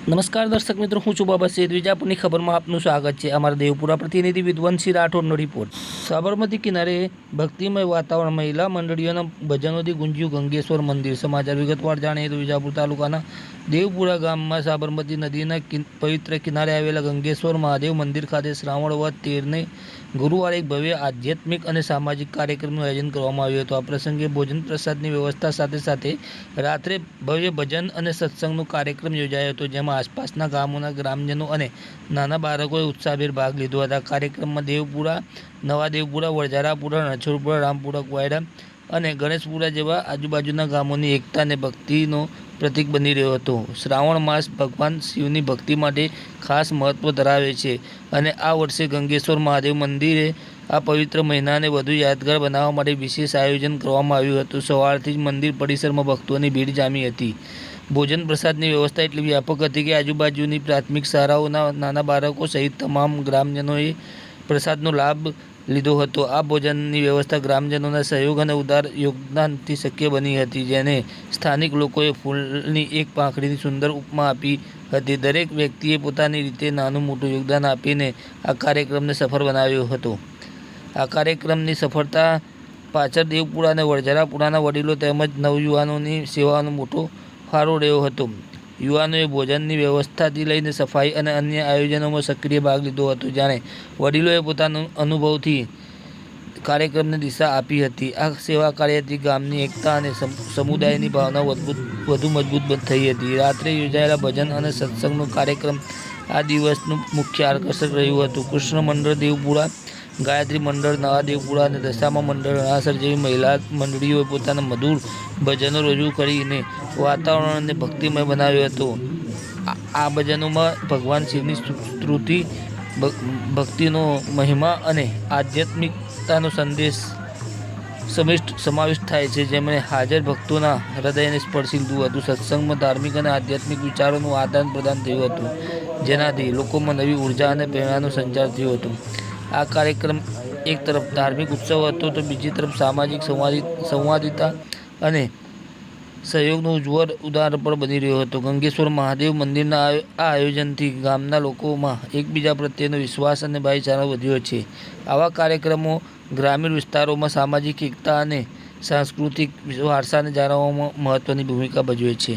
નમસ્કાર દર્શક મિત્રો, હું છું બાબા સૈયદ. વિજાપુરની ખબરમાં આપનું સ્વાગત છે. અમારા દેવપુરા પ્રતિનિધિ વિદ્વંતસિંહ રાઠોડનો રિપોર્ટ. સાબરમતી કિનારે ભક્તિમય વાતાવરણ, મહિલા મંડળીઓના ભજનોથી ગુંજ્યું ગંગેશ્વર મંદિર. સમાચાર વિગતવાર જાણીએ તો વિજાપુર તાલુકાના દેવપુરા ગામમાં સાબરમતી નદીના પવિત્ર કિનારે આવેલા ગંગેશ્વર મહાદેવ મંદિર ખાતે શ્રાવણ વદ 13ને ગુરુવારે એક ભવ્ય આધ્યાત્મિક અને સામાજિક કાર્યક્રમનું આયોજન કરવામાં આવ્યું હતું. આ પ્રસંગે ભોજન પ્રસાદની વ્યવસ્થા સાથે સાથે રાત્રે ભવ્ય ભજન અને સત્સંગનો કાર્યક્રમ યોજાયો હતો, જેમાં આસપાસના ગામોના ગ્રામજનો અને નાના બાળકોએ ઉત્સાહભેર ભાગ લીધો હતો. કાર્યક્રમમાં દેવપુરા, નવા દેવપુરા, વરજારાપુરા, રણછોડપુરા, રામપુરા, કોયડા અને ગણેશપુરા જેવા આજુબાજુના ગામોની એકતા અને ભક્તિનો પ્રતીક બની રહ્યો હતો. શ્રાવણ માસ ભગવાન શિવની ભક્તિ માટે ખાસ મહત્વ ધરાવે છે અને આ વર્ષે ગંગેશ્વર મહાદેવ મંદિરે આ પવિત્ર મહિનાને વધુ યાદગાર બનાવવા માટે વિશેષ આયોજન કરવામાં આવ્યું હતું. સવારથી જ મંદિર પરિસરમાં ભક્તોની ભીડ જામી હતી. ભોજન પ્રસાદની વ્યવસ્થા એટલી વ્યાપક હતી કે આજુબાજુની પ્રાથમિક શાળાઓના નાના બાળકો સહિત તમામ ગ્રામજનોએ પ્રસાદનો લાભ લીધો હતો. આ ભોજનની વ્યવસ્થા ગ્રામજનોના સહયોગ અને ઉદાર યોગદાનથી શક્ય બની હતી, જેને સ્થાનિક લોકોએ ફૂલની એક પાંખડીની સુંદર ઉપમા આપી હતી. દરેક વ્યક્તિએ પોતાની રીતે નાનું મોટું યોગદાન આપીને આ કાર્યક્રમને સફળ બનાવ્યો હતો. આ કાર્યક્રમની સફળતા પાછળ દેવપુરા અને વરજારાપુરાના વડીલો તેમજ નવયુવાનોની સેવાનો મોટો ફાળો રહ્યો હતો. યુવાનોએ ભોજનની વ્યવસ્થાથી લઈને સફાઈ અને અન્ય આયોજનોમાં સક્રિય ભાગ લીધો હતો, જ્યારે વડીલોએ પોતાના અનુભવથી કાર્યક્રમને દિશા આપી હતી. આ સેવા કાર્યથી ગામની એકતા અને સમુદાયની ભાવના વધુ મજબૂત થઈ હતી. રાત્રે યોજાયેલા ભજન અને સત્સંગનો કાર્યક્રમ આ દિવસનું મુખ્ય આકર્ષણ રહ્યું હતું. કૃષ્ણ મંડળ દેવપુરા, ગાયત્રી મંડળ નવા દેવપુરા અને દશામા મંડળ રણાસર જેવી મહિલા મંડળીઓએ પોતાના મધુર ભજનો રજૂ કરીને વાતાવરણને ભક્તિમય બનાવ્યું હતું. આ ભજનોમાં ભગવાન શિવની સ્તુતિ, ભક્તિનો મહિમા અને આધ્યાત્મિકતાનો સંદેશ સમાવિષ્ટ થાય છે, જેમણે હાજર ભક્તોના હૃદયને સ્પર્શી લીધું હતું. સત્સંગમાં ધાર્મિક અને આધ્યાત્મિક વિચારોનું આદાન પ્રદાન થયું હતું, જેનાથી લોકોમાં નવી ઉર્જા અને પ્રેરણાનો સંચાર થયો હતો. આ કાર્યક્રમ એક તરફ ધાર્મિક ઉત્સવ હતો તો બીજી તરફ સામાજિક સંવાદિતા અને સહયોગનું ઉજ્જવળ ઉદાહરણ પણ બની રહ્યો હતો. ગંગેશ્વર મહાદેવ મંદિરના આ આયોજનથી ગામના લોકોમાં એકબીજા પ્રત્યેનો વિશ્વાસ અને ભાઈચારો વધ્યો છે. આવા કાર્યક્રમો ગ્રામીણ વિસ્તારોમાં સામાજિક એકતા અને સાંસ્કૃતિક વારસાને જાળવવામાં મહત્વની ભૂમિકા ભજવે છે.